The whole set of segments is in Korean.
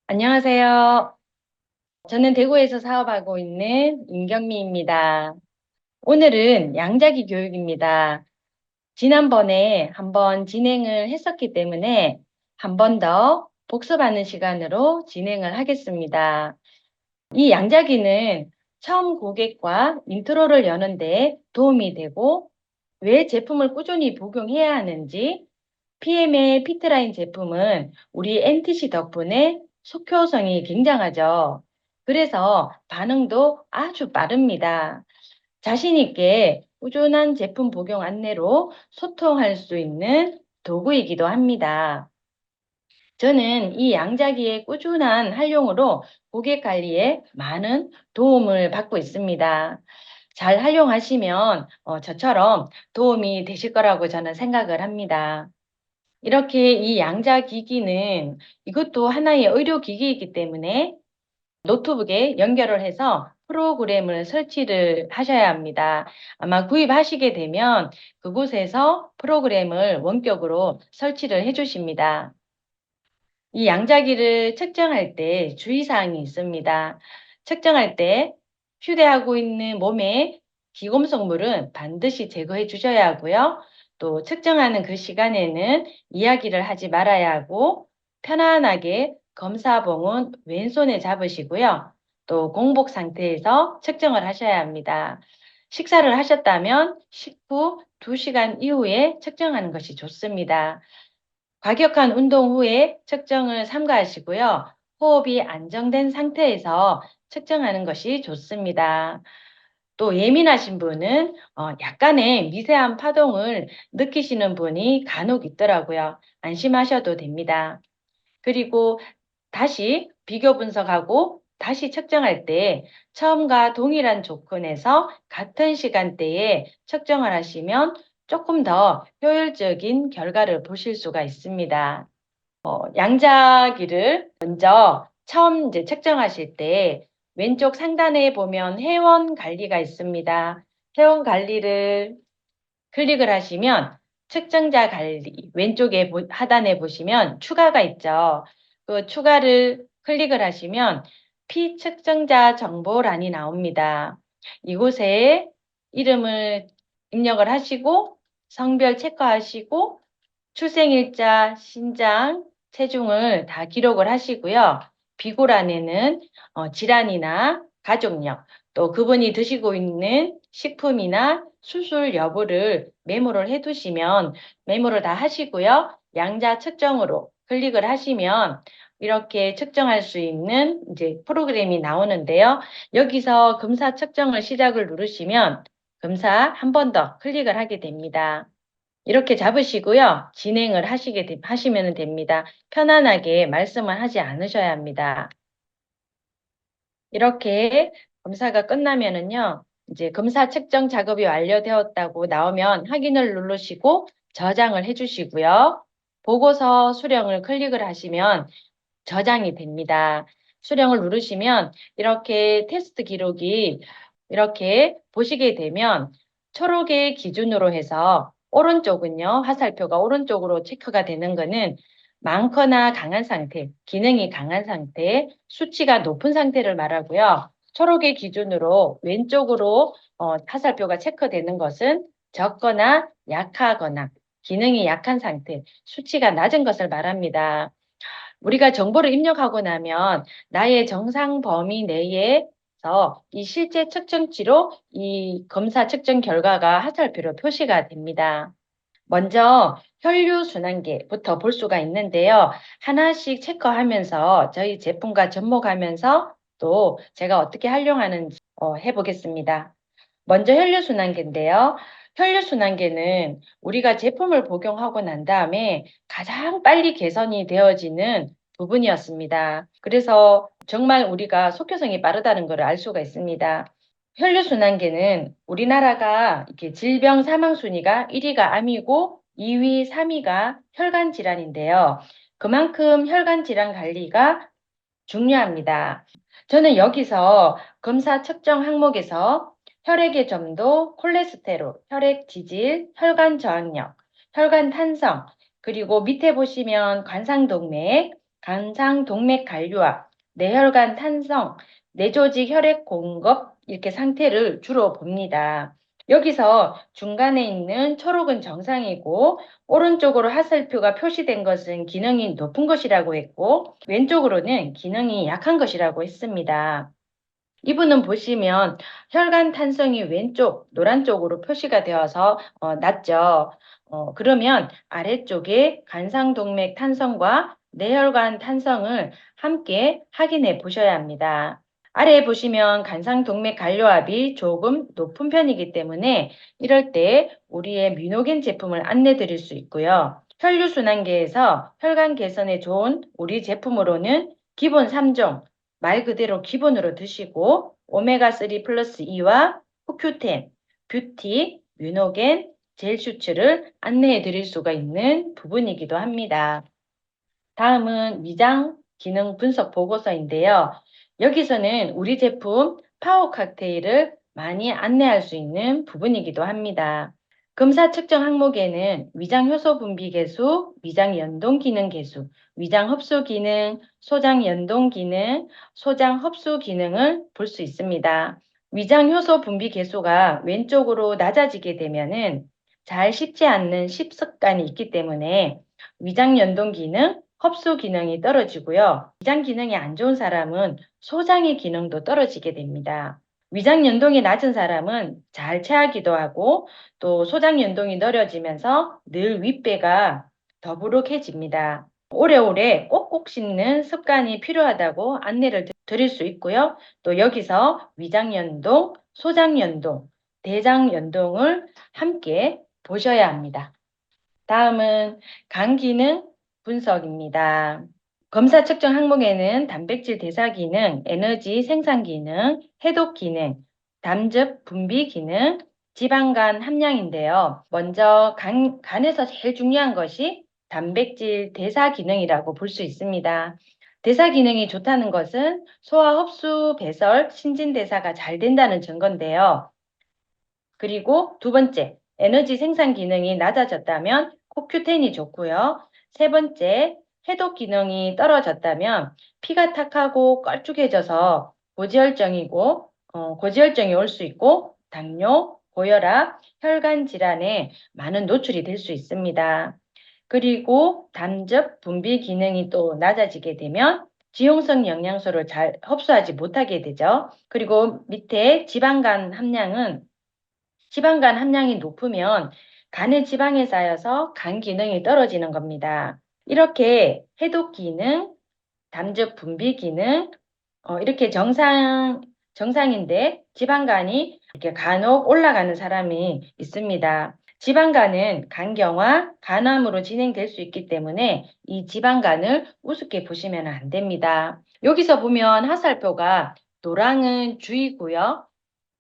안녕하세요. 저는 대구에서 사업하고 있는 임경미입니다. 오늘은 양자기 교육입니다. 지난번에 한번 진행을 했었기 때문에 한 번 더 복습하는 시간으로 진행을 하겠습니다. 이 양자기는 처음 고객과 인트로를 여는데 도움이 되고 왜 제품을 꾸준히 복용해야 하는지 PM의 피트라인 제품은 우리 NTC 덕분에 속효성이 굉장하죠. 그래서 반응도 아주 빠릅니다. 자신 있게 꾸준한 제품 복용 안내로 소통할 수 있는 도구이기도 합니다. 저는 이 양자기의 꾸준한 활용으로 고객 관리에 많은 도움을 받고 있습니다. 잘 활용하시면 저처럼 도움이 되실 거라고 저는 생각을 합니다. 이렇게 이 양자기기는 이것도 하나의 의료기기이기 때문에 노트북에 연결을 해서 프로그램을 설치를 하셔야 합니다. 아마 구입하시게 되면 그곳에서 프로그램을 원격으로 설치를 해 주십니다. 이 양자기를 측정할 때 주의사항이 있습니다. 측정할 때 휴대하고 있는 몸의 기금속물은 반드시 제거해 주셔야 하고요. 또 측정하는 그 시간에는 이야기를 하지 말아야 하고 편안하게 검사봉은 왼손에 잡으시고요. 또 공복 상태에서 측정을 하셔야 합니다. 식사를 하셨다면 식후 2시간 이후에 측정하는 것이 좋습니다. 과격한 운동 후에 측정을 삼가하시고요. 호흡이 안정된 상태에서 측정하는 것이 좋습니다. 또 예민하신 분은 약간의 미세한 파동을 느끼시는 분이 간혹 있더라고요. 안심하셔도 됩니다. 그리고 다시 비교 분석하고 다시 측정할 때 처음과 동일한 조건에서 같은 시간대에 측정을 하시면 조금 더 효율적인 결과를 보실 수가 있습니다. 양자기를 먼저 처음 이제 측정하실 때 왼쪽 상단에 보면 회원 관리가 있습니다. 회원 관리를 클릭을 하시면 측정자 관리 왼쪽에 하단에 보시면 추가가 있죠. 그 추가를 클릭을 하시면 피측정자 정보란이 나옵니다. 이곳에 이름을 입력을 하시고 성별 체크하시고 출생일자, 신장, 체중을 다 기록을 하시고요. 비고란에는 질환이나 가족력, 또 그분이 드시고 있는 식품이나 수술 여부를 메모를 해두시면 메모를 다 하시고요. 양자 측정으로 클릭을 하시면 이렇게 측정할 수 있는 이제 프로그램이 나오는데요. 여기서 검사 측정을 시작을 누르시면 검사 한 번 더 클릭을 하게 됩니다. 이렇게 잡으시고요. 진행을 하시면 됩니다. 편안하게 말씀을 하지 않으셔야 합니다. 이렇게 검사가 끝나면은요. 이제 검사 측정 작업이 완료되었다고 나오면 확인을 누르시고 저장을 해주시고요. 보고서 수령을 클릭을 하시면 저장이 됩니다. 수령을 누르시면 이렇게 테스트 기록이 이렇게 보시게 되면 초록의 기준으로 해서 오른쪽은요. 화살표가 오른쪽으로 체크가 되는 거는 많거나 강한 상태, 기능이 강한 상태, 수치가 높은 상태를 말하고요. 초록의 기준으로 왼쪽으로 화살표가 체크되는 것은 적거나 약하거나 기능이 약한 상태, 수치가 낮은 것을 말합니다. 우리가 정보를 입력하고 나면 나의 정상 범위 내에서 이 실제 측정치로 이 검사 측정 결과가 화살표로 표시가 됩니다. 먼저 혈류순환계부터 볼 수가 있는데요. 하나씩 체크하면서 저희 제품과 접목하면서 또 제가 어떻게 활용하는지 해보겠습니다. 먼저 혈류순환계인데요. 혈류순환계는 우리가 제품을 복용하고 난 다음에 가장 빨리 개선이 되어지는 부분이었습니다. 그래서 정말 우리가 속효성이 빠르다는 것을 알 수가 있습니다. 혈류순환계는 우리나라가 이렇게 질병 사망 순위가 1위가 암이고 2위, 3위가 혈관 질환인데요. 그만큼 혈관 질환 관리가 중요합니다. 저는 여기서 검사 측정 항목에서 혈액의 점도, 콜레스테롤, 혈액 지질, 혈관 저항력, 혈관 탄성, 그리고 밑에 보시면 관상동맥, 간상 동맥 관류와 뇌혈관 탄성, 뇌조직 혈액 공급 이렇게 상태를 주로 봅니다. 여기서 중간에 있는 초록은 정상이고 오른쪽으로 하슬표가 표시된 것은 기능이 높은 것이라고 했고 왼쪽으로는 기능이 약한 것이라고 했습니다. 이분은 보시면 혈관 탄성이 왼쪽 노란 쪽으로 표시가 되어서 낮죠. 그러면 아래쪽에 간상동맥 탄성과 뇌혈관 탄성을 함께 확인해 보셔야 합니다. 아래에 보시면 간상동맥 관료압이 조금 높은 편이기 때문에 이럴 때 우리의 미노겐 제품을 안내 드릴 수 있고요. 혈류순환계에서 혈관 개선에 좋은 우리 제품으로는 기본 3종 말 그대로 기본으로 드시고 오메가3 플러스 2와 후큐텐, 뷰티, 뮤노겐, 젤슈츠를 안내해 드릴 수가 있는 부분이기도 합니다. 다음은 위장 기능 분석 보고서인데요. 여기서는 우리 제품 파워 칵테일을 많이 안내할 수 있는 부분이기도 합니다. 검사 측정 항목에는 위장 효소 분비 계수, 위장 연동 기능 계수, 위장 흡수 기능, 소장 연동 기능, 소장 흡수 기능을 볼 수 있습니다. 위장 효소 분비 계수가 왼쪽으로 낮아지게 되면은 잘 씹지 않는 씹습관이 있기 때문에 위장 연동 기능, 흡수 기능이 떨어지고요. 위장 기능이 안 좋은 사람은 소장의 기능도 떨어지게 됩니다. 위장 연동이 낮은 사람은 잘 체하기도 하고 또 소장 연동이 느려지면서 늘 윗배가 더부룩해집니다. 오래오래 꼭꼭 씹는 습관이 필요하다고 안내를 드릴 수 있고요. 또 여기서 위장 연동, 소장 연동, 대장 연동을 함께 보셔야 합니다. 다음은 간 기능 분석입니다. 검사 측정 항목에는 단백질 대사 기능, 에너지 생산 기능, 해독 기능, 담즙 분비 기능, 지방간 함량인데요. 먼저 간에서 제일 중요한 것이 단백질 대사 기능이라고 볼 수 있습니다. 대사 기능이 좋다는 것은 소화, 흡수, 배설, 신진대사가 잘 된다는 증거인데요. 그리고 두 번째, 에너지 생산 기능이 낮아졌다면 코큐텐이 좋고요. 세 번째, 해독 기능이 떨어졌다면 피가 탁하고 껄쭉해져서 고지혈증이 올 수 있고 당뇨, 고혈압, 혈관 질환에 많은 노출이 될 수 있습니다. 그리고 담즙 분비 기능이 또 낮아지게 되면 지용성 영양소를 잘 흡수하지 못하게 되죠. 그리고 밑에 지방간 함량이 높으면 간에 지방이 쌓여서 간 기능이 떨어지는 겁니다. 이렇게 해독 기능, 담즙 분비 기능, 이렇게 정상인데 지방간이 이렇게 간혹 올라가는 사람이 있습니다. 지방간은 간경화, 간암으로 진행될 수 있기 때문에 이 지방간을 우습게 보시면 안 됩니다. 여기서 보면 화살표가 노랑은 주의고요.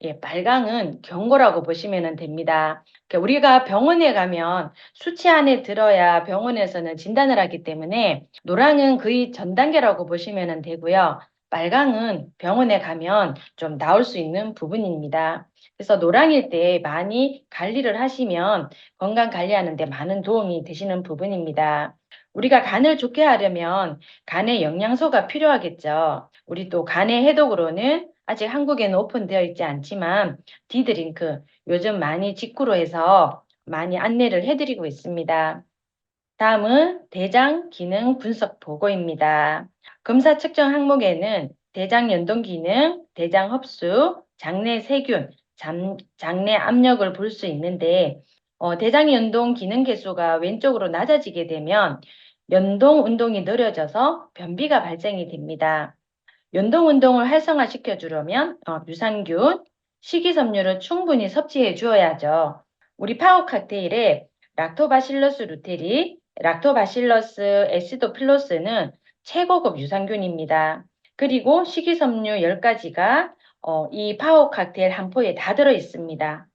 예, 빨강은 경고라고 보시면 됩니다. 그러니까 우리가 병원에 가면 수치 안에 들어야 병원에서는 진단을 하기 때문에 노랑은 거의 전 단계라고 보시면 되고요. 빨강은 병원에 가면 좀 나올 수 있는 부분입니다. 그래서 노랑일 때 많이 관리를 하시면 건강 관리하는 데 많은 도움이 되시는 부분입니다. 우리가 간을 좋게 하려면 간에 영양소가 필요하겠죠. 우리 또 간의 해독으로는 아직 한국에는 오픈되어 있지 않지만 디드링크 요즘 많이 직구로 해서 많이 안내를 해드리고 있습니다. 다음은 대장 기능 분석 보고입니다. 검사 측정 항목에는 대장 연동 기능, 대장 흡수, 장내 세균, 장내 압력을 볼 수 있는데 대장 연동 기능 개수가 왼쪽으로 낮아지게 되면 연동 운동이 느려져서 변비가 발생이 됩니다. 연동 운동을 활성화시켜 주려면 유산균, 식이섬유를 충분히 섭취해 주어야죠. 우리 파워 칵테일에 락토바실러스 루테리, 락토바실러스 에시도필로스는 최고급 유산균입니다. 그리고 식이섬유 10가지가 이 파워 칵테일 한 포에 다 들어 있습니다.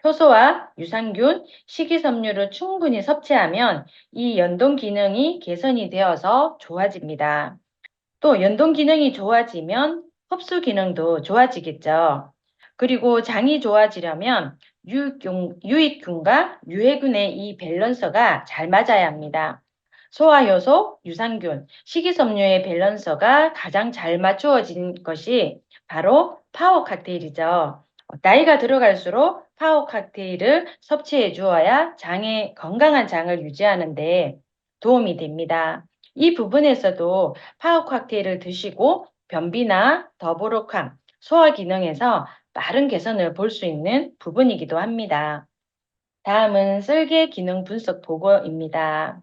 효소와 유산균, 식이섬유를 충분히 섭취하면 이 연동 기능이 개선이 되어서 좋아집니다. 또 연동 기능이 좋아지면 흡수 기능도 좋아지겠죠. 그리고 장이 좋아지려면 유익균과 유해균의 이 밸런스가 잘 맞아야 합니다. 소화효소, 유산균, 식이섬유의 밸런스가 가장 잘 맞추어진 것이 바로 파워 칵테일이죠. 나이가 들어갈수록 파워 칵테일을 섭취해 주어야 건강한 장을 유지하는 데 도움이 됩니다. 이 부분에서도 파워 칵테일을 드시고 변비나 더부룩함, 소화 기능에서 빠른 개선을 볼 수 있는 부분이기도 합니다. 다음은 쓸개 기능 분석 보고입니다.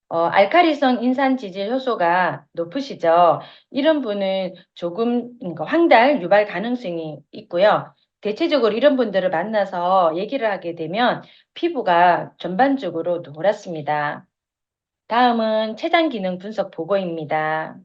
알카리성 인산 지질 효소가 높으시죠? 이런 분은 조금 황달 유발 가능성이 있고요. 대체적으로 이런 분들을 만나서 얘기를 하게 되면 피부가 전반적으로 노랗습니다. 다음은 췌장 기능 분석 보고입니다.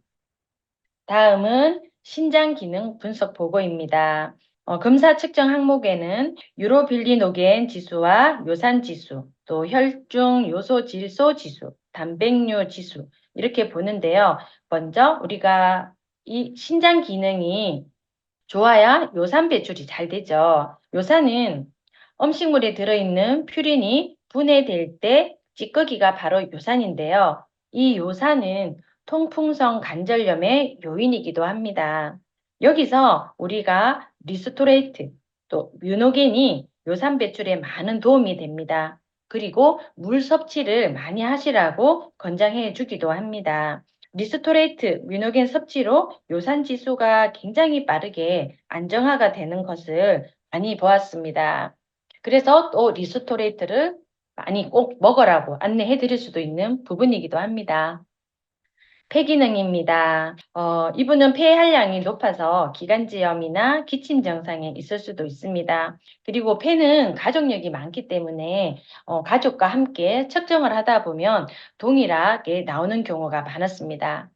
다음은 신장 기능 분석 보고입니다. 검사 측정 항목에는 유로빌리노겐 지수와 요산 지수, 또 혈중 요소 질소 지수, 단백뇨 지수 이렇게 보는데요. 먼저 우리가 이 신장 기능이 좋아야 요산 배출이 잘 되죠. 요산은 음식물에 들어있는 퓨린이 분해될 때 찌꺼기가 바로 요산인데요. 이 요산은 통풍성 관절염의 요인이기도 합니다. 여기서 우리가 리스토레이트 또 뮤노겐이 요산 배출에 많은 도움이 됩니다. 그리고 물 섭취를 많이 하시라고 권장해 주기도 합니다. 리스토레이트, 뮤노겐 섭취로 요산 지수가 굉장히 빠르게 안정화가 되는 것을 많이 보았습니다. 그래서 또 리스토레이트를 많이 꼭 먹으라고 안내해 드릴 수도 있는 부분이기도 합니다. 폐기능입니다. 이분은 폐활량이 높아서 기관지염이나 기침 증상이 있을 수도 있습니다. 그리고 폐는 가족력이 많기 때문에 가족과 함께 측정을 하다 보면 동일하게 나오는 경우가 많았습니다.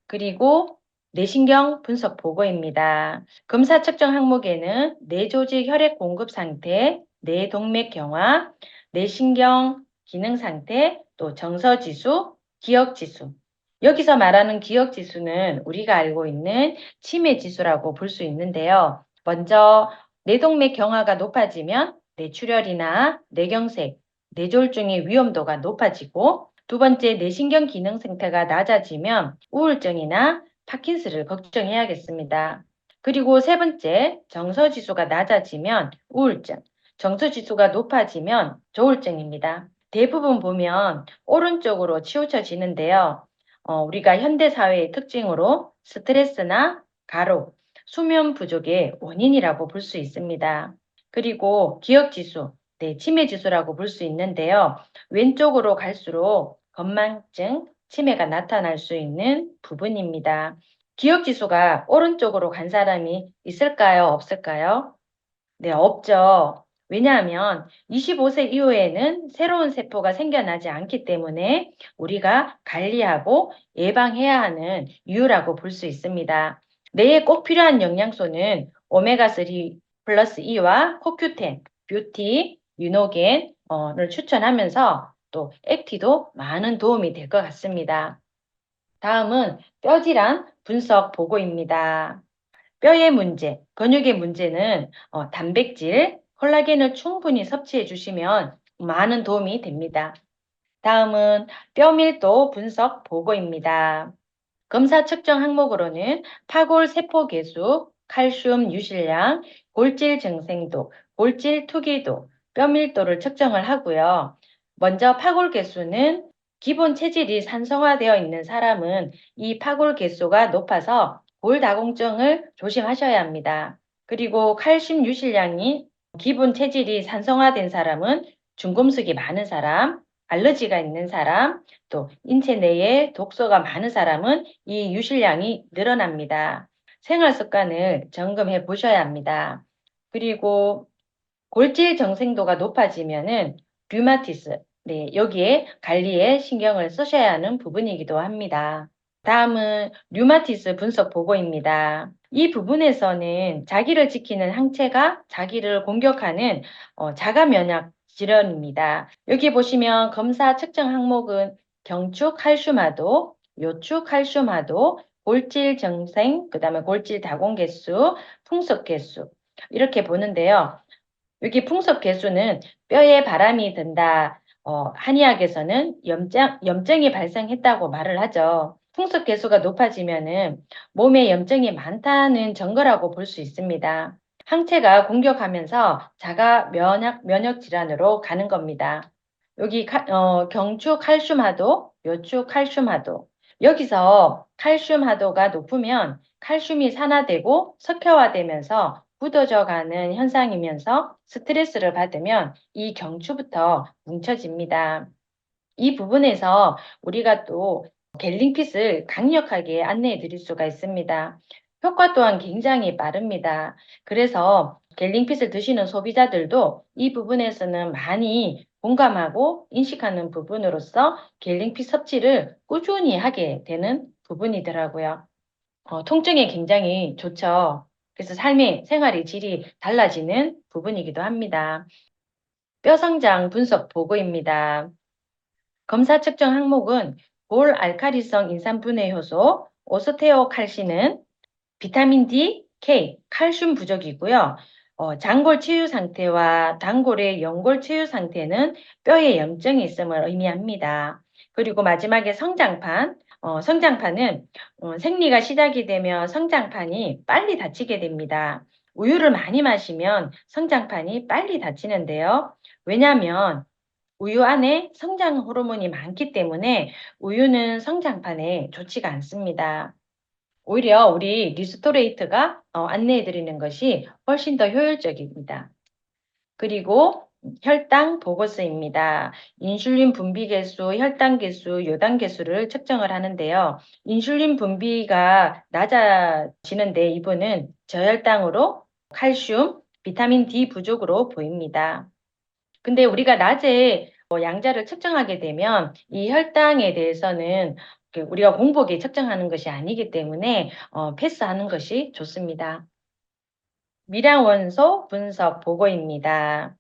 그리고 뇌신경 분석 보고입니다. 검사 측정 항목에는 뇌조직 혈액 공급 상태, 뇌동맥 경화, 뇌신경 기능 상태, 또 정서지수, 기억지수. 여기서 말하는 기억지수는 우리가 알고 있는 치매 지수라고 볼 수 있는데요. 먼저 뇌동맥 경화가 높아지면 뇌출혈이나 뇌경색, 뇌졸중의 위험도가 높아지고 두 번째, 뇌신경 기능 상태가 낮아지면 우울증이나 파킨스를 걱정해야겠습니다. 그리고 세 번째, 정서지수가 낮아지면 우울증, 정서지수가 높아지면 조울증입니다. 대부분 보면 오른쪽으로 치우쳐지는데요. 우리가 현대사회의 특징으로 스트레스나 가로, 수면 부족의 원인이라고 볼 수 있습니다. 그리고 기억지수, 네, 치매지수라고 볼 수 있는데요. 왼쪽으로 갈수록 건망증, 치매가 나타날 수 있는 부분입니다. 기억지수가 오른쪽으로 간 사람이 있을까요? 없을까요? 네, 없죠. 왜냐하면 25세 이후에는 새로운 세포가 생겨나지 않기 때문에 우리가 관리하고 예방해야 하는 이유라고 볼 수 있습니다. 뇌에 꼭 필요한 영양소는 오메가3 플러스 E와 코큐텐, 뷰티, 유노겐을 추천하면서 또 액티도 많은 도움이 될 것 같습니다. 다음은 뼈질환 분석 보고입니다. 뼈의 문제, 근육의 문제는 단백질, 콜라겐을 충분히 섭취해 주시면 많은 도움이 됩니다. 다음은 뼈밀도 분석 보고입니다. 검사 측정 항목으로는 파골 세포 개수, 칼슘 유실량, 골질 증생도, 골질 투기도, 뼈밀도를 측정을 하고요. 먼저 파골 개수는 기본 체질이 산성화되어 있는 사람은 이 파골 개수가 높아서 골다공증을 조심하셔야 합니다. 그리고 칼슘 유실량이 기본 체질이 산성화된 사람은 중금속이 많은 사람, 알러지가 있는 사람, 또 인체 내에 독소가 많은 사람은 이 유실량이 늘어납니다. 생활 습관을 점검해 보셔야 합니다. 그리고 골질 정생도가 높아지면은 류마티스, 네, 여기에 관리에 신경을 쓰셔야 하는 부분이기도 합니다. 다음은 류마티스 분석 보고입니다. 이 부분에서는 자기를 지키는 항체가 자기를 공격하는 자가 면역 질환입니다. 여기 보시면 검사 측정 항목은 경축 칼슘화도, 요축 칼슘화도, 골질 정생, 그 다음에 골질 다공 개수, 풍속 개수 이렇게 보는데요. 여기 풍속 개수는 뼈에 바람이 든다. 한의학에서는 염증이 발생했다고 말을 하죠. 풍속 개수가 높아지면은 몸에 염증이 많다는 증거라고 볼 수 있습니다. 항체가 공격하면서 자가 면역 질환으로 가는 겁니다. 여기 경추 칼슘 하도, 요추 칼슘 하도. 여기서 칼슘 하도가 높으면 칼슘이 산화되고 석회화되면서 굳어져 가는 현상이면서 스트레스를 받으면 이 경추부터 뭉쳐집니다. 이 부분에서 우리가 또 갤링핏을 강력하게 안내해 드릴 수가 있습니다. 효과 또한 굉장히 빠릅니다. 그래서 갤링핏을 드시는 소비자들도 이 부분에서는 많이 공감하고 인식하는 부분으로서 갤링핏 섭취를 꾸준히 하게 되는 부분이더라고요. 통증에 굉장히 좋죠. 그래서 삶의 생활의 질이 달라지는 부분이기도 합니다. 뼈 성장 분석 보고입니다. 검사 측정 항목은 볼 알칼리성 인산분해 효소, 오스테오칼신은 비타민 D, K, 칼슘 부족이고요. 장골 치유 상태와 단골의 연골 치유 상태는 뼈에 염증이 있음을 의미합니다. 그리고 마지막에 성장판. 성장판은 생리가 시작이 되면 성장판이 빨리 닫히게 됩니다. 우유를 많이 마시면 성장판이 빨리 닫히는데요. 왜냐하면 우유 안에 성장 호르몬이 많기 때문에 우유는 성장판에 좋지가 않습니다. 오히려 우리 리스토레이트가 안내해 드리는 것이 훨씬 더 효율적입니다. 그리고 혈당 보고서입니다. 인슐린 분비 개수, 혈당 개수, 요당 개수를 측정을 하는데요. 인슐린 분비가 낮아지는데 이분은 저혈당으로 칼슘, 비타민 D 부족으로 보입니다. 근데 우리가 낮에 양자를 측정하게 되면 이 혈당에 대해서는 우리가 공복에 측정하는 것이 아니기 때문에 패스하는 것이 좋습니다. 미량 원소 분석 보고입니다.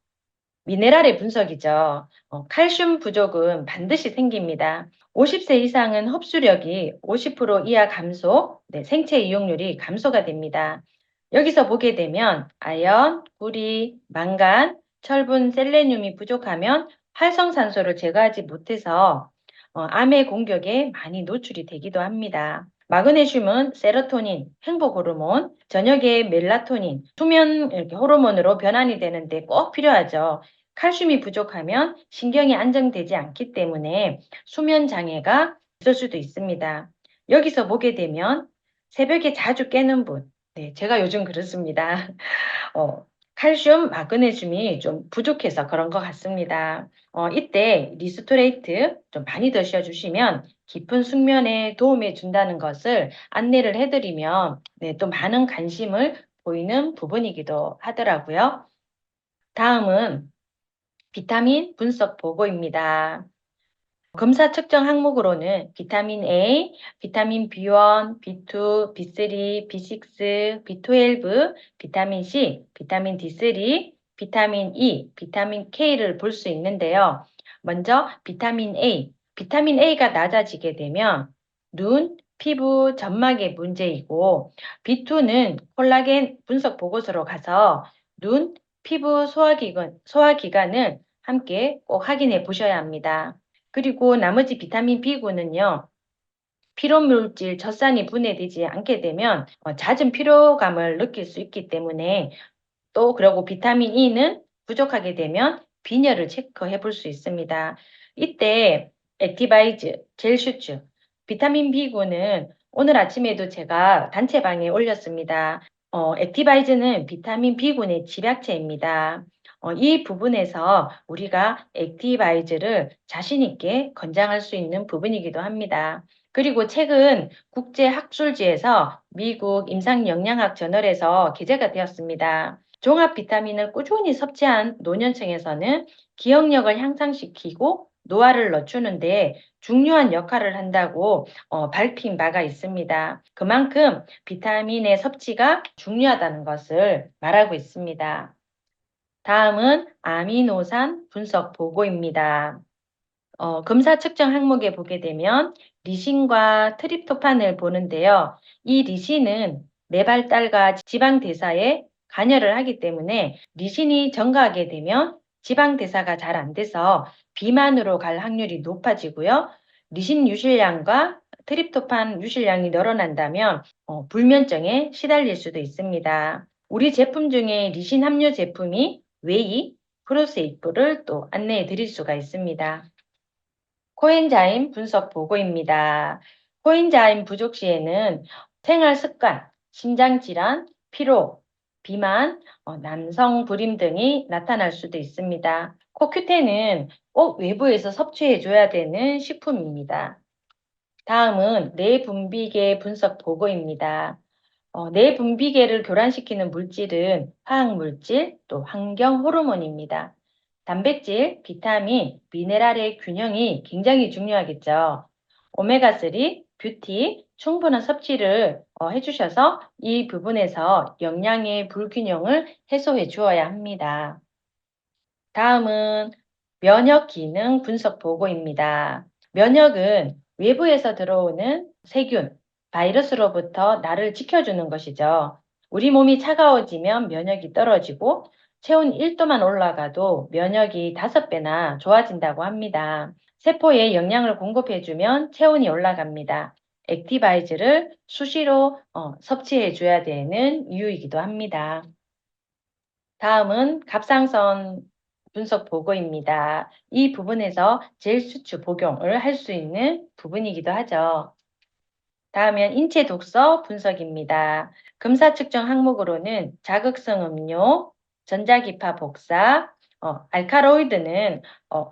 미네랄의 분석이죠. 칼슘 부족은 반드시 생깁니다. 50세 이상은 흡수력이 50% 이하 감소, 네, 생체 이용률이 감소가 됩니다. 여기서 보게 되면 아연, 구리, 망간, 철분, 셀레늄이 부족하면 활성산소를 제거하지 못해서 암의 공격에 많이 노출이 되기도 합니다. 마그네슘은 세로토닌, 행복 호르몬, 저녁에 멜라토닌, 수면 이렇게 호르몬으로 변환이 되는데 꼭 필요하죠. 칼슘이 부족하면 신경이 안정되지 않기 때문에 수면 장애가 있을 수도 있습니다. 여기서 보게 되면 새벽에 자주 깨는 분, 네, 제가 요즘 그렇습니다. 칼슘, 마그네슘이 좀 부족해서 그런 것 같습니다. 이때 리스토레이트 좀 많이 드셔주시면 깊은 숙면에 도움이 준다는 것을 안내를 해드리면 네, 또 많은 관심을 보이는 부분이기도 하더라고요. 다음은 비타민 분석 보고입니다. 검사 측정 항목으로는 비타민 A, 비타민 B1, B2, B3, B6, B12, 비타민 C, 비타민 D3, 비타민 E, 비타민 K를 볼 수 있는데요. 먼저 비타민 A, 비타민 A가 낮아지게 되면 눈, 피부, 점막의 문제이고 B2는 콜라겐 분석 보고서로 가서 눈, 피부, 소화기관을 함께 꼭 확인해 보셔야 합니다. 그리고 나머지 비타민 B군은요. 피로물질 젖산이 분해되지 않게 되면 잦은 피로감을 느낄 수 있기 때문에 또 그리고 비타민 E는 부족하게 되면 빈혈을 체크해 볼 수 있습니다. 이때 액티바이즈, 젤슈츠, 비타민 B군은 오늘 아침에도 제가 단체방에 올렸습니다. 액티바이즈는 비타민 B군의 집약체입니다. 이 부분에서 우리가 액티바이즈를 자신 있게 권장할 수 있는 부분이기도 합니다. 그리고 최근 국제학술지에서 미국 임상영양학 저널에서 게재가 되었습니다. 종합 비타민을 꾸준히 섭취한 노년층에서는 기억력을 향상시키고 노화를 늦추는데 중요한 역할을 한다고 밝힌 바가 있습니다. 그만큼 비타민의 섭취가 중요하다는 것을 말하고 있습니다. 다음은 아미노산 분석 보고입니다. 검사 측정 항목에 보게 되면 리신과 트립토판을 보는데요. 이 리신은 뇌 발달과 지방 대사에 관여를 하기 때문에 리신이 증가하게 되면 지방 대사가 잘 안 돼서 비만으로 갈 확률이 높아지고요. 리신 유실량과 트립토판 유실량이 늘어난다면 불면증에 시달릴 수도 있습니다. 우리 제품 중에 리신 함유 제품이 웨이, 프로세이프를 또 안내해 드릴 수가 있습니다. 코엔자임 분석 보고입니다. 코엔자임 부족 시에는 생활 습관, 심장 질환, 피로, 비만, 남성 불임 등이 나타날 수도 있습니다. 코큐텐은 꼭 외부에서 섭취해 줘야 되는 식품입니다. 다음은 뇌분비계 분석 보고입니다. 뇌분비계를 교란시키는 물질은 화학물질, 또 환경 호르몬입니다. 단백질, 비타민, 미네랄의 균형이 굉장히 중요하겠죠. 오메가3, 뷰티, 충분한 섭취를 해주셔서 이 부분에서 영양의 불균형을 해소해 주어야 합니다. 다음은 면역 기능 분석 보고입니다. 면역은 외부에서 들어오는 세균, 바이러스로부터 나를 지켜주는 것이죠. 우리 몸이 차가워지면 면역이 떨어지고 체온 1도만 올라가도 면역이 5배나 좋아진다고 합니다. 세포에 영양을 공급해주면 체온이 올라갑니다. 액티바이즈를 수시로 섭취해 줘야 되는 이유이기도 합니다. 다음은 갑상선 분석 보고입니다. 이 부분에서 젤 수치 복용을 할 수 있는 부분이기도 하죠. 다음은 인체 독소 분석입니다. 검사 측정 항목으로는 자극성 음료, 전자기파 복사, 알카로이드는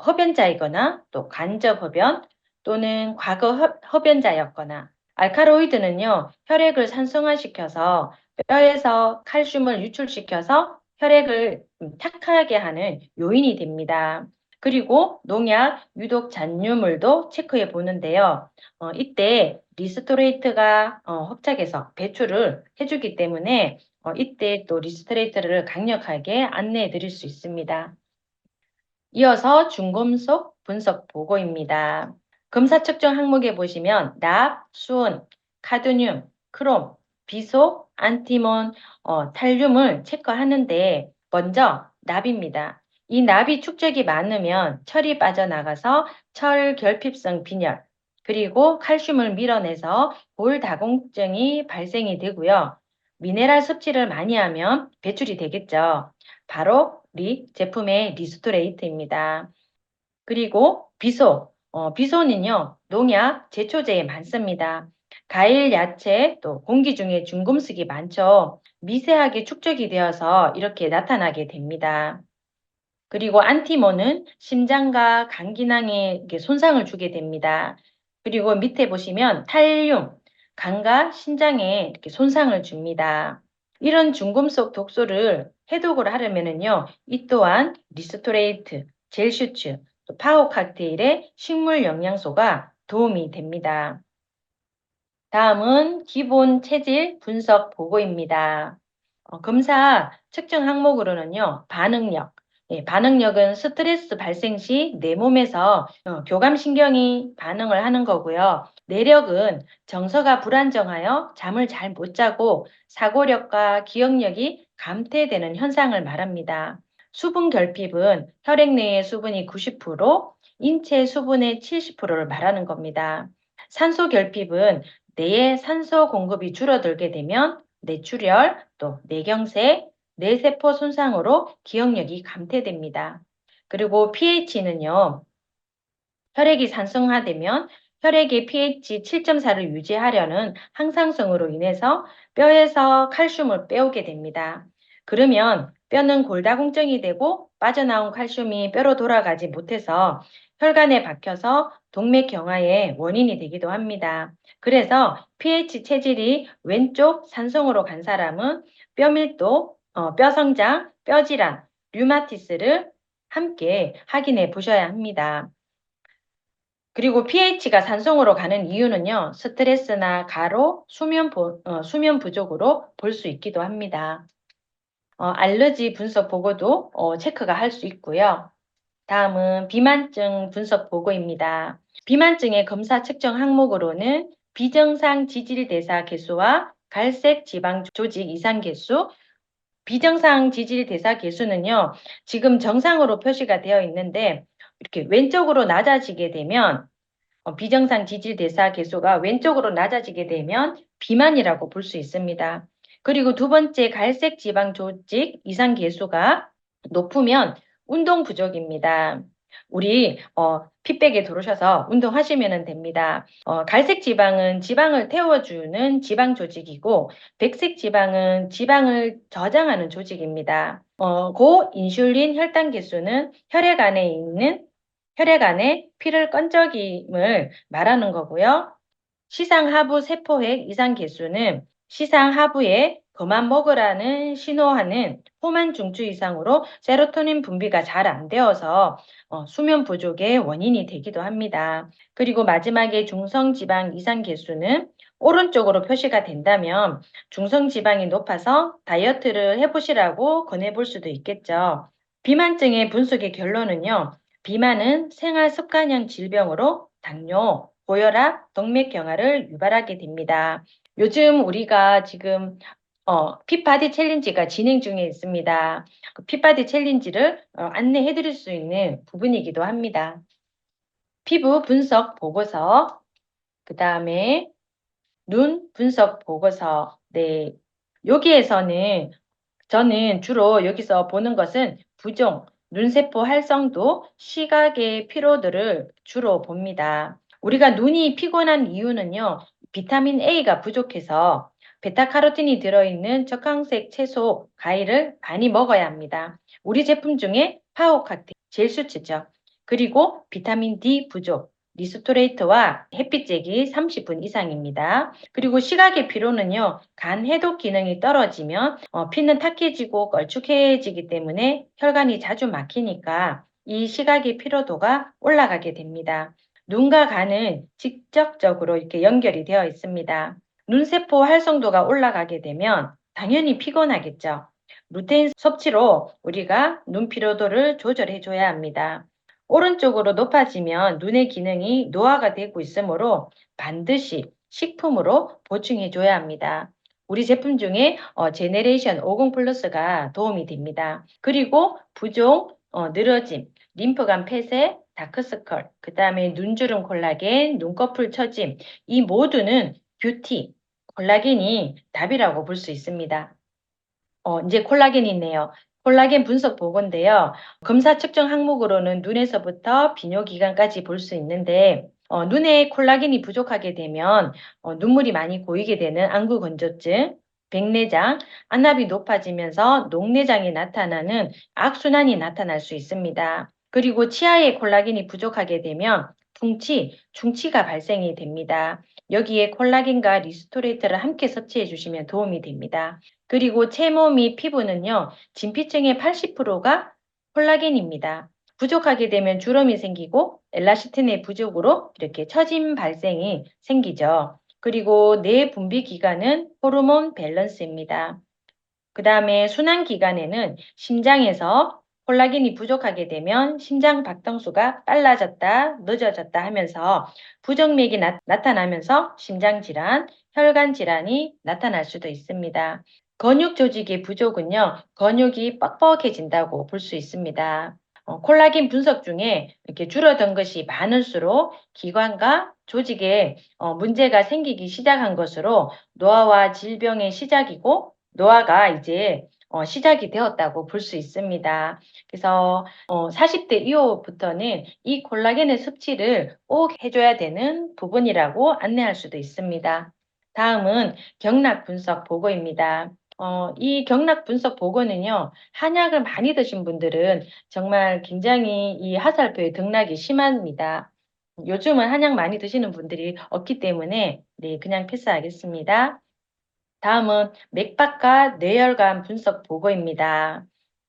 흡연자이거나 또 간접 흡연 또는 과거 흡연자였거나 알카로이드는요 혈액을 산성화시켜서 뼈에서 칼슘을 유출시켜서 혈액을 탁하게 하는 요인이 됩니다. 그리고 농약, 유독 잔류물도 체크해 보는데요. 이때 리스토레이트가 흡착해서 배출을 해주기 때문에 이때 또 리스토레이트를 강력하게 안내해 드릴 수 있습니다. 이어서 중금속 분석 보고입니다. 검사 측정 항목에 보시면 납, 수은, 카드뮴, 크롬, 비소, 안티몬, 탈륨을 체크하는데 먼저 납입니다. 이 납이 축적이 많으면 철이 빠져나가서 철 결핍성 빈혈, 그리고 칼슘을 밀어내서 골다공증이 발생이 되고요. 미네랄 섭취를 많이 하면 배출이 되겠죠. 바로 우리 제품의 리스토레이트입니다. 그리고 비소, 비소는요, 농약, 제초제에 많습니다. 과일, 야채, 또 공기 중에 중금속이 많죠. 미세하게 축적이 되어서 이렇게 나타나게 됩니다. 그리고 안티몬은 심장과 간 기능에 손상을 주게 됩니다. 그리고 밑에 보시면 탈륨, 간과 신장에 이렇게 손상을 줍니다. 이런 중금속 독소를 해독을 하려면은요, 이 또한 리스토레이트, 젤슈츠, 또 파워 칵테일의 식물 영양소가 도움이 됩니다. 다음은 기본 체질 분석 보고입니다. 검사 측정 항목으로는요, 반응력. 반응력은 스트레스 발생 시 내 몸에서 교감신경이 반응을 하는 거고요. 내력은 정서가 불안정하여 잠을 잘 못 자고 사고력과 기억력이 감퇴되는 현상을 말합니다. 수분 결핍은 혈액 내의 수분이 90%, 인체 수분의 70%를 말하는 겁니다. 산소 결핍은 뇌의 산소 공급이 줄어들게 되면 뇌출혈, 또 뇌경색, 뇌세포 손상으로 기억력이 감퇴됩니다. 그리고 pH는요. 혈액이 산성화되면 혈액의 pH 7.4를 유지하려는 항상성으로 인해서 뼈에서 칼슘을 빼오게 됩니다. 그러면 뼈는 골다공증이 되고 빠져나온 칼슘이 뼈로 돌아가지 못해서 혈관에 박혀서 동맥경화의 원인이 되기도 합니다. 그래서 pH 체질이 왼쪽 산성으로 간 사람은 뼈 밀도, 뼈 성장, 뼈 질환, 류마티스를 함께 확인해 보셔야 합니다. 그리고 pH가 산성으로 가는 이유는요, 스트레스나 가로, 수면 부족으로 볼 수 있기도 합니다. 알러지 분석 보고도 체크가 할 수 있고요. 다음은 비만증 분석 보고입니다. 비만증의 검사 측정 항목으로는 비정상 지질대사 개수와 갈색 지방 조직 이상 개수, 비정상 지질 대사 계수는요, 지금 정상으로 표시가 되어 있는데, 이렇게 왼쪽으로 낮아지게 되면, 비정상 지질 대사 계수가 왼쪽으로 낮아지게 되면 비만이라고 볼 수 있습니다. 그리고 두 번째 갈색 지방 조직 이상 계수가 높으면 운동 부족입니다. 우리 핏백에 들어오셔서 운동하시면 됩니다. 갈색 지방은 지방을 태워주는 지방 조직이고 백색 지방은 지방을 저장하는 조직입니다. 고인슐린 혈당 계수는 혈액 안에 피를 끈적임을 말하는 거고요. 시상 하부 세포핵 이상 개수는 시상 하부에 그만 먹으라는 신호하는 호만 중추 이상으로 세로토닌 분비가 잘 안 되어서 수면 부족의 원인이 되기도 합니다. 그리고 마지막에 중성지방 이상 개수는 오른쪽으로 표시가 된다면 중성지방이 높아서 다이어트를 해보시라고 권해볼 수도 있겠죠. 비만증의 분석의 결론은요. 비만은 생활 습관형 질병으로 당뇨, 고혈압, 동맥경화를 유발하게 됩니다. 요즘 우리가 지금 핏바디 챌린지가 진행 중에 있습니다. 그 핏바디 챌린지를 안내해 드릴 수 있는 부분이기도 합니다. 피부 분석 보고서, 그 다음에 눈 분석 보고서, 네. 여기에서는 저는 주로 여기서 보는 것은 부종, 눈세포 활성도, 시각의 피로도를 주로 봅니다. 우리가 눈이 피곤한 이유는요, 비타민 A가 부족해서 베타카로틴이 들어있는 적황색 채소, 과일을 많이 먹어야 합니다. 우리 제품 중에 파워카틴 제일 수치죠. 그리고 비타민 D 부족, 리스토레이트와 햇빛쬐기 30분 이상입니다. 그리고 시각의 피로는요, 간 해독 기능이 떨어지면 피는 탁해지고 걸쭉해지기 때문에 혈관이 자주 막히니까 이 시각의 피로도가 올라가게 됩니다. 눈과 간은 직접적으로 이렇게 연결이 되어 있습니다. 눈세포 활성도가 올라가게 되면 당연히 피곤하겠죠. 루테인 섭취로 우리가 눈 피로도를 조절해 줘야 합니다. 오른쪽으로 높아지면 눈의 기능이 노화가 되고 있으므로 반드시 식품으로 보충해 줘야 합니다. 우리 제품 중에 제네레이션 50 플러스가 도움이 됩니다. 그리고 부종, 늘어짐, 림프관 폐쇄, 다크서클, 그 다음에 눈주름 콜라겐, 눈꺼풀 처짐, 이 모두는 뷰티, 콜라겐이 답이라고 볼 수 있습니다. 이제 콜라겐이 있네요. 콜라겐 분석 보고인데요. 검사 측정 항목으로는 눈에서부터 비뇨기관까지 볼 수 있는데 눈에 콜라겐이 부족하게 되면 눈물이 많이 고이게 되는 안구 건조증, 백내장, 안압이 높아지면서 녹내장이 나타나는 악순환이 나타날 수 있습니다. 그리고 치아에 콜라겐이 부족하게 되면 풍치, 중치가 발생이 됩니다. 여기에 콜라겐과 리스토레이트를 함께 섭취해 주시면 도움이 됩니다. 그리고 채모 및 피부는요, 진피층의 80%가 콜라겐입니다. 부족하게 되면 주름이 생기고 엘라스틴의 부족으로 이렇게 처짐 발생이 생기죠. 그리고 뇌 분비 기관은 호르몬 밸런스입니다. 그 다음에 순환 기간에는 심장에서 콜라겐이 부족하게 되면 심장 박동수가 빨라졌다, 늦어졌다 하면서 부정맥이 나타나면서 심장 질환, 혈관 질환이 나타날 수도 있습니다. 근육 조직의 부족은요, 근육이 뻑뻑해진다고 볼 수 있습니다. 콜라겐 분석 중에 이렇게 줄어든 것이 많을수록 기관과 조직에 문제가 생기기 시작한 것으로 노화와 질병의 시작이고 노화가 이제 시작이 되었다고 볼 수 있습니다. 그래서 40대 이후부터는 이 콜라겐의 섭취를 꼭 해줘야 되는 부분이라고 안내할 수도 있습니다. 다음은 경락 분석 보고입니다. 이 경락 분석 보고는요, 한약을 많이 드신 분들은 정말 굉장히 이 하살표의 등락이 심합니다. 요즘은 한약 많이 드시는 분들이 없기 때문에 네, 그냥 패스하겠습니다. 다음은 맥박과 뇌혈관 분석 보고입니다.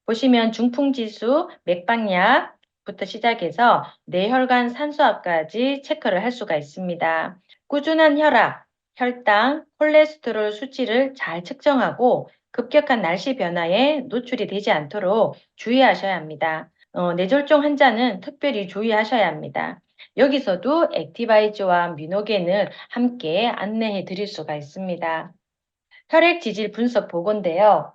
보시면 중풍지수, 맥박약부터 시작해서 뇌혈관 산소압까지 체크를 할 수가 있습니다. 꾸준한 혈압, 혈당, 콜레스테롤 수치를 잘 측정하고 급격한 날씨 변화에 노출이 되지 않도록 주의하셔야 합니다. 뇌졸중 환자는 특별히 주의하셔야 합니다. 여기서도 액티바이즈와 미노겐을 함께 안내해 드릴 수가 있습니다. 혈액 지질 분석 보고인데요.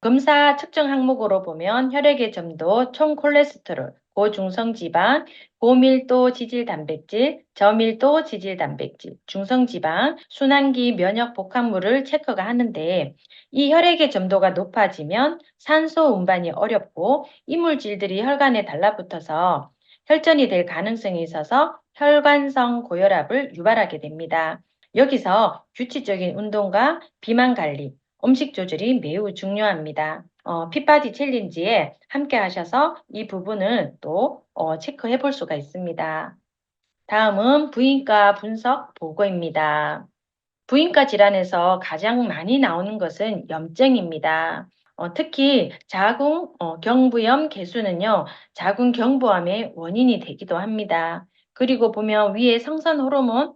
검사 측정 항목으로 보면 혈액의 점도, 총 콜레스테롤, 고중성지방, 고밀도 지질단백질, 저밀도 지질단백질, 중성지방, 순환기 면역 복합물을 체크가 하는데 이 혈액의 점도가 높아지면 산소 운반이 어렵고 이물질들이 혈관에 달라붙어서 혈전이 될 가능성이 있어서 혈관성 고혈압을 유발하게 됩니다. 여기서 규칙적인 운동과 비만 관리, 음식 조절이 매우 중요합니다. 핏바디 챌린지에 함께 하셔서 이 부분을 또 체크해 볼 수가 있습니다. 다음은 부인과 분석 보고입니다. 부인과 질환에서 가장 많이 나오는 것은 염증입니다. 특히 자궁 경부염 개수는요, 자궁 경부암의 원인이 되기도 합니다. 그리고 보면 위에 성선 호르몬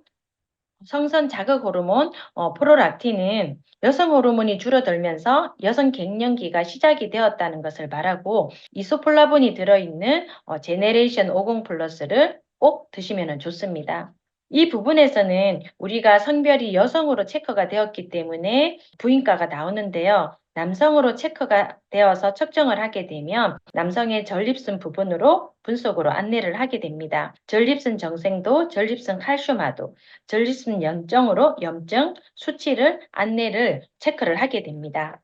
성선 자극 호르몬 프롤락틴은 여성 호르몬이 줄어들면서 여성 갱년기가 시작이 되었다는 것을 말하고 이소폴라본이 들어있는 제네레이션 50 플러스를 꼭 드시면 좋습니다. 이 부분에서는 우리가 성별이 여성으로 체크가 되었기 때문에 부인과가 나오는데요. 남성으로 체크가 되어서 측정을 하게 되면 남성의 전립선 부분으로 분석으로 안내를 하게 됩니다. 전립선 정생도, 전립선 칼슘화도, 전립선 염증으로 염증 수치를 안내를 체크를 하게 됩니다.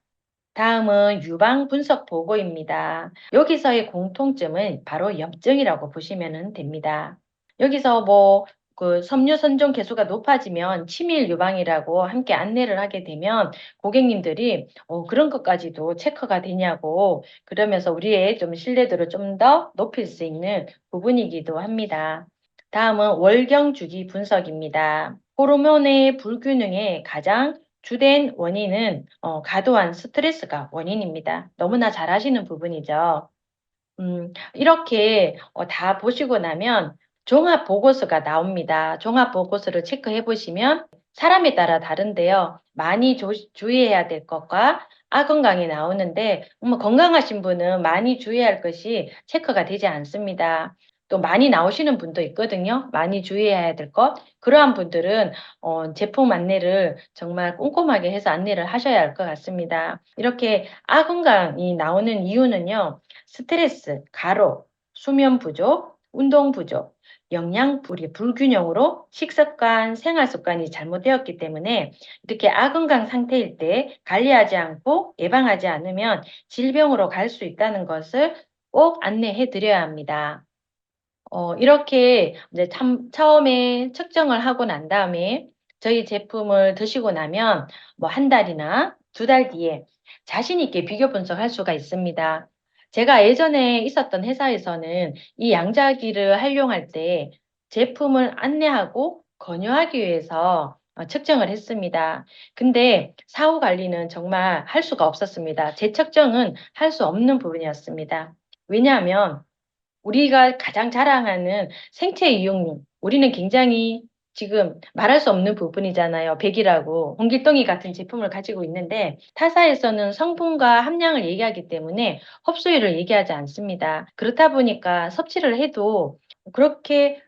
다음은 유방 분석 보고입니다. 여기서의 공통점은 바로 염증이라고 보시면 됩니다. 여기서 섬유 선종 개수가 높아지면 치밀 유방이라고 함께 안내를 하게 되면 고객님들이 그런 것까지도 체크가 되냐고 그러면서 우리의 좀 신뢰도를 좀 더 높일 수 있는 부분이기도 합니다. 다음은 월경 주기 분석입니다. 호르몬의 불균형의 가장 주된 원인은 과도한 스트레스가 원인입니다. 너무나 잘 아시는 부분이죠. 이렇게 다 보시고 나면 종합 보고서가 나옵니다. 종합 보고서를 체크해 보시면 사람에 따라 다른데요. 많이 주의해야 될 것과 아건강이 나오는데 건강하신 분은 많이 주의할 것이 체크가 되지 않습니다. 또 많이 나오시는 분도 있거든요. 많이 주의해야 될 것. 그러한 분들은 제품 안내를 정말 꼼꼼하게 해서 안내를 하셔야 할 것 같습니다. 이렇게 아건강이 나오는 이유는요. 스트레스, 가로, 수면 부족, 운동 부족, 영양 불균형으로 식습관, 생활 습관이 잘못되었기 때문에 이렇게 아건강 상태일 때 관리하지 않고 예방하지 않으면 질병으로 갈 수 있다는 것을 꼭 안내해 드려야 합니다. 이렇게 이제 처음에 측정을 하고 난 다음에 저희 제품을 드시고 나면 한 달이나 2달 뒤에 자신 있게 비교 분석할 수가 있습니다. 제가 예전에 있었던 회사에서는 이 양자기를 활용할 때 제품을 안내하고 권유하기 위해서 측정을 했습니다. 근데 사후 관리는 정말 할 수가 없었습니다. 재측정은 할 수 없는 부분이었습니다. 왜냐하면 우리가 가장 자랑하는 생체 이용률, 우리는 굉장히 지금 말할 수 없는 부분이잖아요. 백이라고 홍길동이 같은 제품을 가지고 있는데 타사에서는 성분과 함량을 얘기하기 때문에 흡수율을 얘기하지 않습니다. 그렇다 보니까 섭취를 해도 그렇게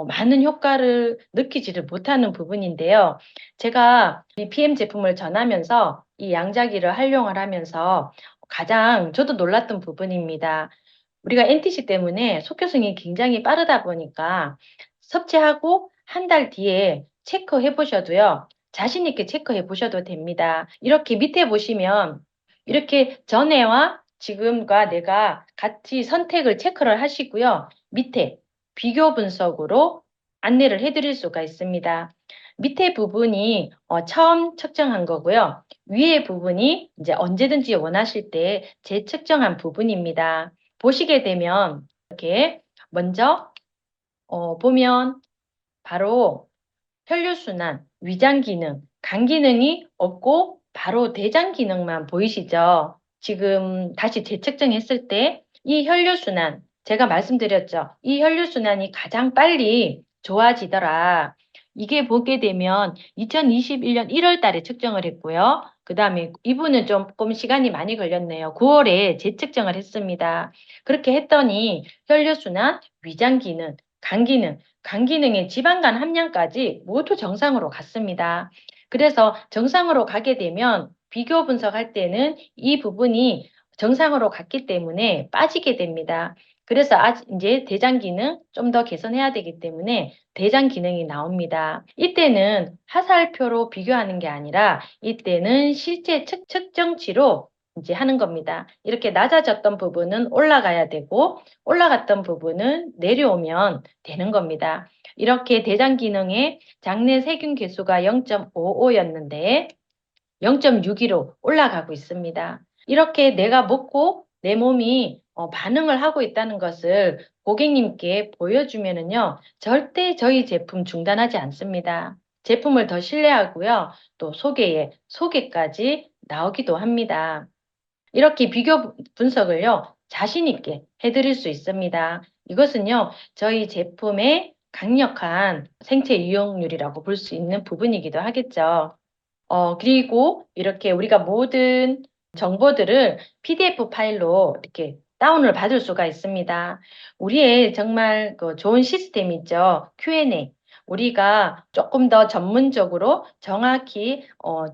많은 효과를 느끼지를 못하는 부분인데요. 제가 이 PM 제품을 전하면서 이 양자기를 활용을 하면서 가장 저도 놀랐던 부분입니다. 우리가 NTC 때문에 속효성이 굉장히 빠르다 보니까 섭취하고 한 달 뒤에 체크해 보셔도요. 자신 있게 체크해 보셔도 됩니다. 이렇게 밑에 보시면 이렇게 전에와 지금과 내가 같이 선택을 체크를 하시고요. 밑에 비교 분석으로 안내를 해 드릴 수가 있습니다. 밑에 부분이 처음 측정한 거고요. 위에 부분이 이제 언제든지 원하실 때 재측정한 부분입니다. 보시게 되면 이렇게 먼저 보면 바로 혈류순환, 위장 기능, 간 기능이 없고 바로 대장 기능만 보이시죠? 지금 다시 재측정했을 때 이 혈류순환, 제가 말씀드렸죠? 이 혈류순환이 가장 빨리 좋아지더라. 이게 보게 되면 2021년 1월 달에 측정을 했고요. 그 다음에 이분은 조금 시간이 많이 걸렸네요. 9월에 재측정을 했습니다. 그렇게 했더니 혈류순환, 위장 기능, 간 기능의 지방간 함량까지 모두 정상으로 갔습니다. 그래서 정상으로 가게 되면 비교 분석할 때는 이 부분이 정상으로 갔기 때문에 빠지게 됩니다. 그래서 이제 대장 기능 좀 더 개선해야 되기 때문에 대장 기능이 나옵니다. 이때는 화살표로 비교하는 게 아니라 이때는 실제 측정치로 이제 하는 겁니다. 이렇게 낮아졌던 부분은 올라가야 되고 올라갔던 부분은 내려오면 되는 겁니다. 이렇게 대장 기능의 장내 세균 개수가 0.55였는데 0.62로 올라가고 있습니다. 이렇게 내가 먹고 내 몸이 반응을 하고 있다는 것을 고객님께 보여주면은요, 절대 저희 제품 중단하지 않습니다. 제품을 더 신뢰하고요, 또 소개까지 나오기도 합니다. 이렇게 비교 분석을요, 자신 있게 해드릴 수 있습니다. 이것은요, 저희 제품의 강력한 생체 이용률이라고 볼 수 있는 부분이기도 하겠죠. 그리고 이렇게 우리가 모든 정보들을 PDF 파일로 이렇게 다운을 받을 수가 있습니다. 우리의 정말 그 좋은 시스템 있죠. Q&A. 우리가 조금 더 전문적으로 정확히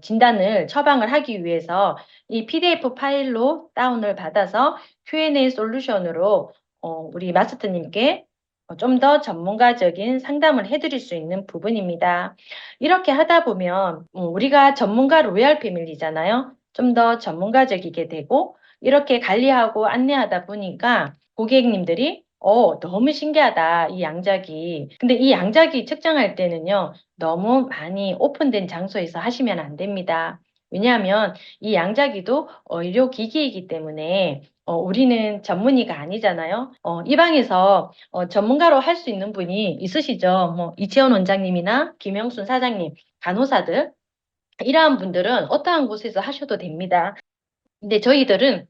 진단을 처방을 하기 위해서 이 PDF 파일로 다운을 받아서 Q&A 솔루션으로 우리 마스터님께 좀 더 전문가적인 상담을 해드릴 수 있는 부분입니다. 이렇게 하다 보면 우리가 전문가 로얄 패밀리잖아요. 좀 더 전문가적이게 되고 이렇게 관리하고 안내하다 보니까 고객님들이 너무 신기하다, 이 양자기. 근데 이 양자기 측정할 때는요, 너무 많이 오픈된 장소에서 하시면 안 됩니다. 왜냐하면 이 양자기도 의료기기이기 때문에 우리는 전문의가 아니잖아요. 이 방에서 전문가로 할 수 있는 분이 있으시죠? 뭐 이채원 원장님이나 김영순 사장님, 간호사들 이러한 분들은 어떠한 곳에서 하셔도 됩니다. 근데 저희들은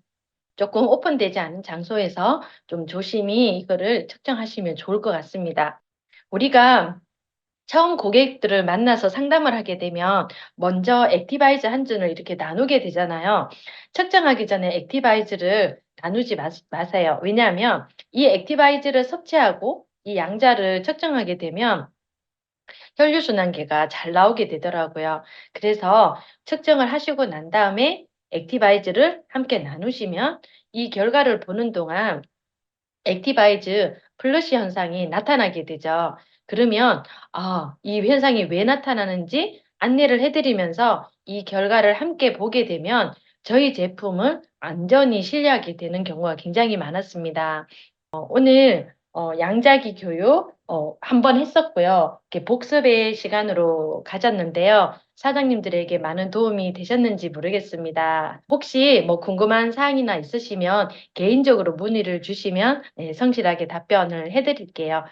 조금 오픈되지 않은 장소에서 좀 조심히 이거를 측정하시면 좋을 것 같습니다. 우리가 처음 고객들을 만나서 상담을 하게 되면 먼저 액티바이즈 한 준을 이렇게 나누게 되잖아요. 측정하기 전에 액티바이즈를 나누지 마세요. 왜냐하면 이 액티바이즈를 섭취하고 이 양자를 측정하게 되면 혈류순환계가 잘 나오게 되더라고요. 그래서 측정을 하시고 난 다음에 액티바이즈를 함께 나누시면 이 결과를 보는 동안 액티바이즈 플러시 현상이 나타나게 되죠. 그러면 이 현상이 왜 나타나는지 안내를 해드리면서 이 결과를 함께 보게 되면 저희 제품을 완전히 신뢰하게 되는 경우가 굉장히 많았습니다. 오늘 양자기 교육 한번 했었고요. 이렇게 복습의 시간으로 가졌는데요. 사장님들에게 많은 도움이 되셨는지 모르겠습니다. 혹시 뭐 궁금한 사항이나 있으시면 개인적으로 문의를 주시면 네, 성실하게 답변을 해드릴게요.